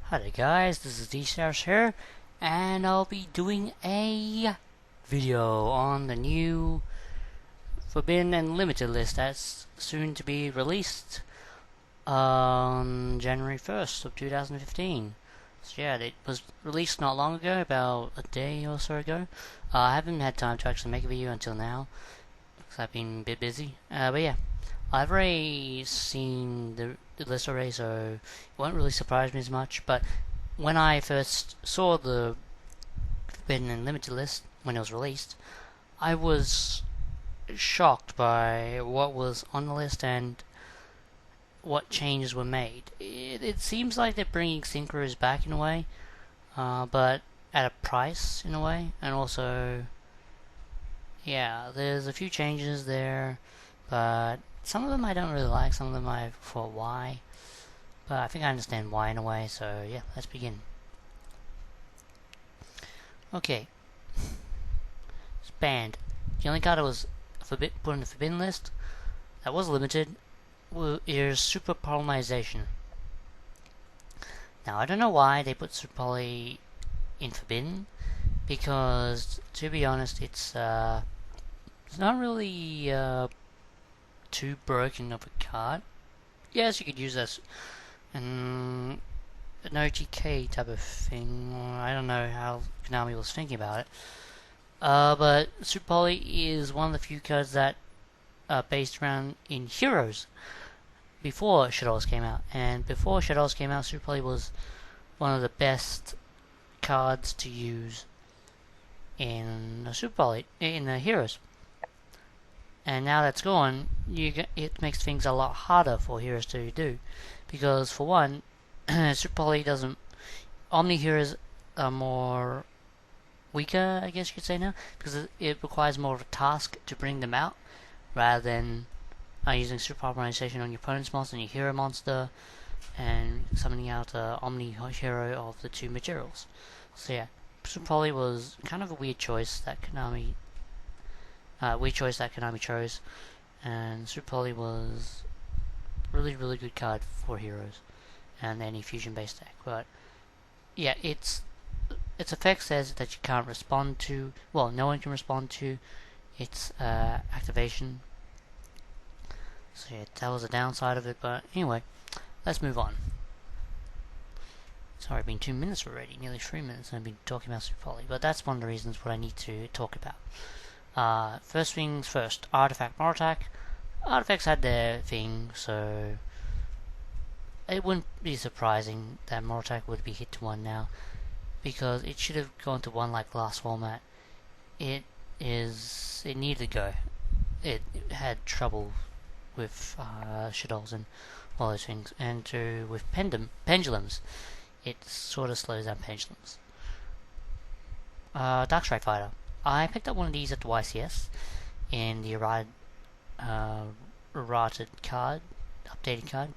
Hi there guys, this is DCRS here, and I'll be doing a video on the new Forbidden and Limited list that's soon to be released on January 1st of 2015. So yeah, it was released not long ago, about a day or so ago. I haven't had time to actually make a video until now, because I've been a bit busy. But yeah, I've already seen the list already, so it won't really surprise me as much. But when I first saw the Forbidden and Limited list when it was released, I was shocked by what was on the list and what changes were made. It seems like they're bringing synchros back in a way, but at a price in a way, and also, yeah, there's a few changes there, but some of them I don't really like, some of them I thought why, but I think I understand why in a way, so yeah, let's begin. Okay, it's banned. The only card that was put on the forbidden list that was limited is Super Polymerization. Now I don't know why they put Super Poly in forbidden, because to be honest, it's not really too broken of a card. Yes, you could use this an OTK type of thing. I don't know how Konami was thinking about it. But Super Poly is one of the few cards that are based around in Heroes before Shadows came out. And before Shadows came out, Super Poly was one of the best cards to use in Super Poly, in the Heroes. And now that's gone, it makes things a lot harder for heroes to do, because for one, Super Poly doesn't. Omni heroes are more weaker, I guess you could say now, because it requires more of a task to bring them out, rather than using Super Polymerization on your opponent's monster and your hero monster, and summoning out an Omni hero of the two materials. So yeah, Super Poly was kind of a weird choice that Konami chose, and Super Poly was really good card for heroes and any fusion based deck. But yeah, its effect says that you can't respond to, well, no one can respond to its activation. So yeah, that was a downside of it. But anyway, let's move on. It's already been 2 minutes already, nearly 3 minutes, and I've been talking about Super Poly. But that's one of the reasons what I need to talk about. First things first, Artifact Mortac. Artifacts had their thing, so it wouldn't be surprising that Mortac would be hit to 1 now, because it should have gone to 1 like last format. It needed to go. It had trouble with shadows and all those things, and with pendulums, it sort of slows down pendulums. Darkstrike Fighter. I picked up one of these at the YCS in the errated card, updated card.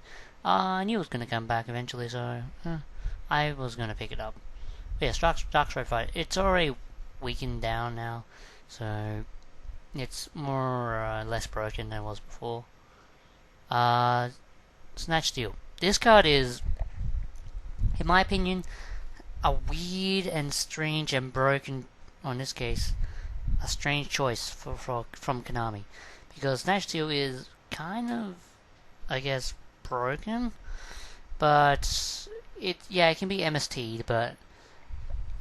I knew it was going to come back eventually, so I was going to pick it up. But yes, Darkstrike Fighter. It's already weakened down now, so it's more or less broken than it was before. Snatch Steal. This card is, in my opinion, a weird and strange and broken, in this case, a strange choice from Konami, because Snatch Steal is kind of, I guess, broken, but it can be MST'd, but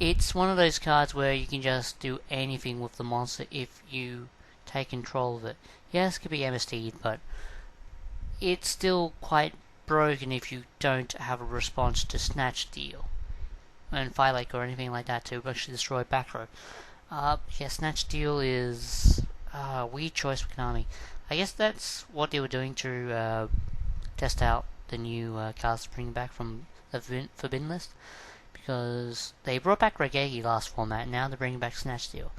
it's one of those cards where you can just do anything with the monster if you take control of it. Yes, it could be MST'd, but it's still quite broken if you don't have a response to Snatch Steal and Firelake or anything like that to actually destroy back row. Yeah, Snatch Steal is a weird choice for Konami. I guess that's what they were doing to test out the new cards to bring back from the Forbidden list, because they brought back Regeki last format, and now they're bringing back Snatch Steal.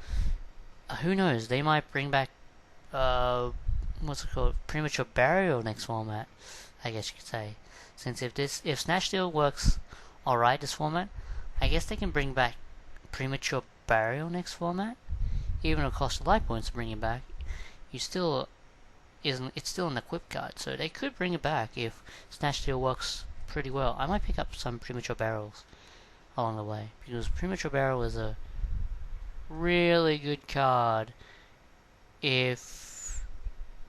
Who knows? They might bring back what's it called? Premature Burial next format, I guess you could say. Since if Snatch Steal works alright this format, I guess they can bring back Premature Burial next format. Even at cost of life points to bring it back, it's still an equip card, so they could bring it back if Snatch Steal works pretty well. I might pick up some Premature Barrels along the way, because Premature Barrel is a really good card. If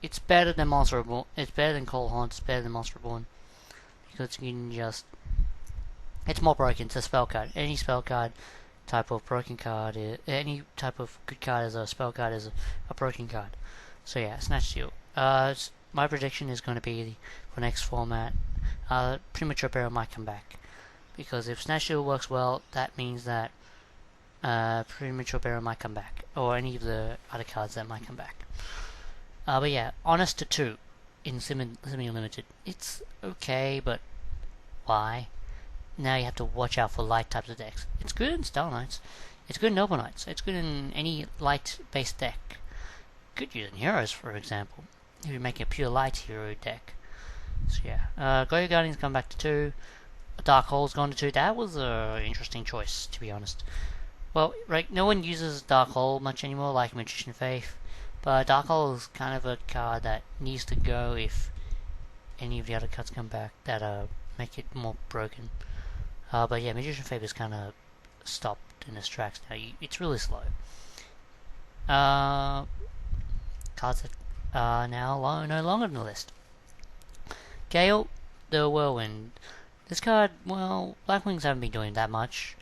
it's better than Monster Reborn, it's better than Cold Haunt, it's better than Monster Reborn, because you can just, it's more broken. It's a spell card. Any spell card type of broken card, any type of good card as a spell card is a broken card. So yeah, Snatch Steal. My prediction is going to be for next format, Premature Barrel might come back, because if Snatch Steal works well, that means that Premature Barrel might come back, or any of the other cards that might come back. But yeah, Honest to 2 in Semi-Limited. It's okay, but why? Now you have to watch out for light types of decks. It's good in Star Knights. It's good in Noble Knights. It's good in any light-based deck. Good using Heroes, for example, if you're making a pure light hero deck. So yeah, Go Guardians come back to 2. Dark Hole's gone to 2. That was an interesting choice, to be honest. Well, right, no one uses Dark Hole much anymore, like Magician Faith, but Dark Hole is kind of a card that needs to go if any of the other cards come back that make it more broken. But yeah, Magician Faith is kind of stopped in its tracks now. It's really slow. Cards that are now no longer on the list. Gale, the Whirlwind. This card, well, Blackwings haven't been doing that much.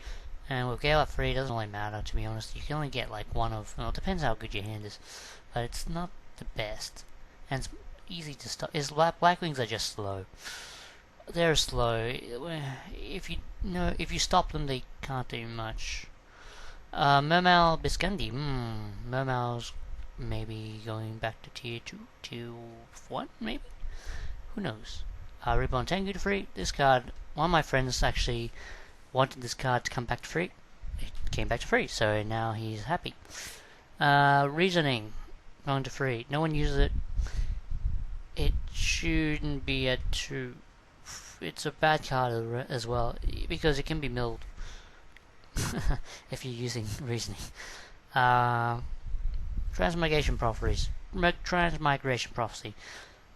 And with Gale at 3, it doesn't really matter, to be honest. You can only get like one of, well, it depends how good your hand is, but it's not the best. And it's easy to stop. Blackwings are just slow. They're slow. If you stop them, they can't do much. Mermail Biscundi. Mermail's maybe going back to tier 2, tier 1, maybe? Who knows? Reborn Tengu to free. This card, one of my friends actually wanted this card to come back to free. It came back to free, so now he's happy. Reasoning, going to free. No one uses it. It shouldn't be at 2. It's a bad card as well, because it can be milled if you're using Reasoning. Transmigration Prophecy. Transmigration Prophecy.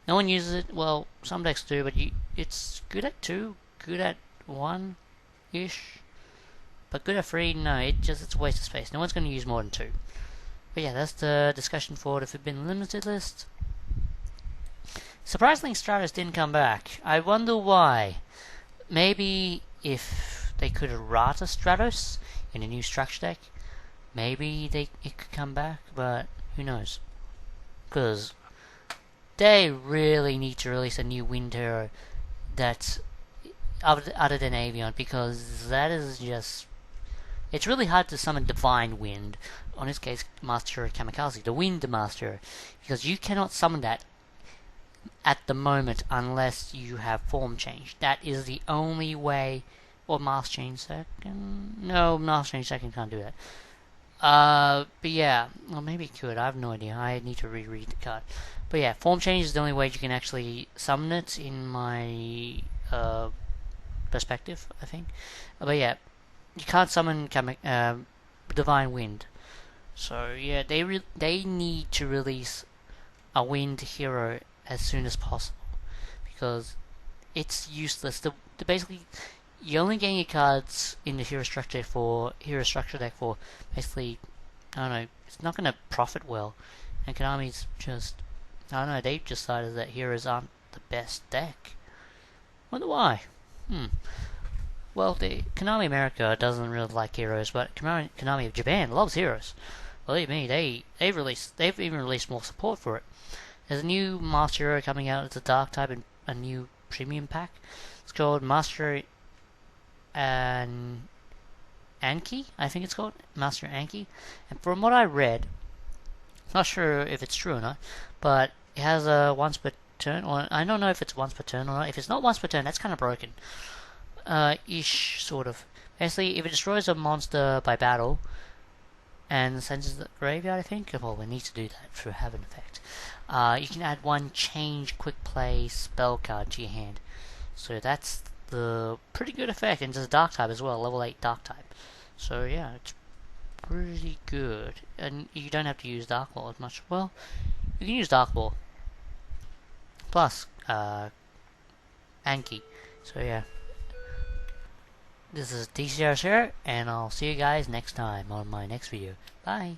No one uses it. Well, some decks do, but it's good at 2, good at 1-ish, but good at 3, no, it's a waste of space. No one's going to use more than 2. But yeah, that's the discussion for the Forbidden Limited list. Surprisingly, Stratos didn't come back. I wonder why. Maybe if they could errata Stratos in a new structure deck, maybe it could come back, but who knows? Because they really need to release a new wind hero that's other than Avion, because that is just, it's really hard to summon Divine Wind, on this case Master Hero Kamikaze, the Wind Master, because you cannot summon that at the moment unless you have Form Change. That is the only way. Or Master Change Second? No, Master Change Second can't do that. But yeah, well, maybe it could. I have no idea. I need to reread the card. But yeah, Form Change is the only way you can actually summon it in my perspective, I think. But yeah, you can't summon Divine Wind. So yeah, they need to release a Wind hero as soon as possible, because it's useless. Basically, you're only getting your cards in the hero structure deck for basically, I don't know, it's not going to profit well. And Konami's just, I don't know, they've decided that heroes aren't the best deck. Wonder why? Well, Konami America doesn't really like heroes, but Konami of Japan loves heroes. Believe me, they've even released more support for it. There's a new Master Hero coming out. It's a Dark type and a new premium pack. It's called Master Anki, I think it's called Master Anki. And from what I read, not sure if it's true or not, but it has a once per turn, or I don't know if it's once per turn or not. If it's not once per turn, that's kind of broken. Ish, sort of. Basically, if it destroys a monster by battle and sends it to the graveyard, I think. Well, we need to do that for have an effect. You can add one change quick play spell card to your hand. So that's the pretty good effect, and it's a Dark type as well, level 8 Dark type. So yeah, it's pretty good, and you don't have to use Dark Ball as much. Well, you can use Dark Ball plus Anki. So yeah, this is DCRS here, and I'll see you guys next time on my next video. Bye!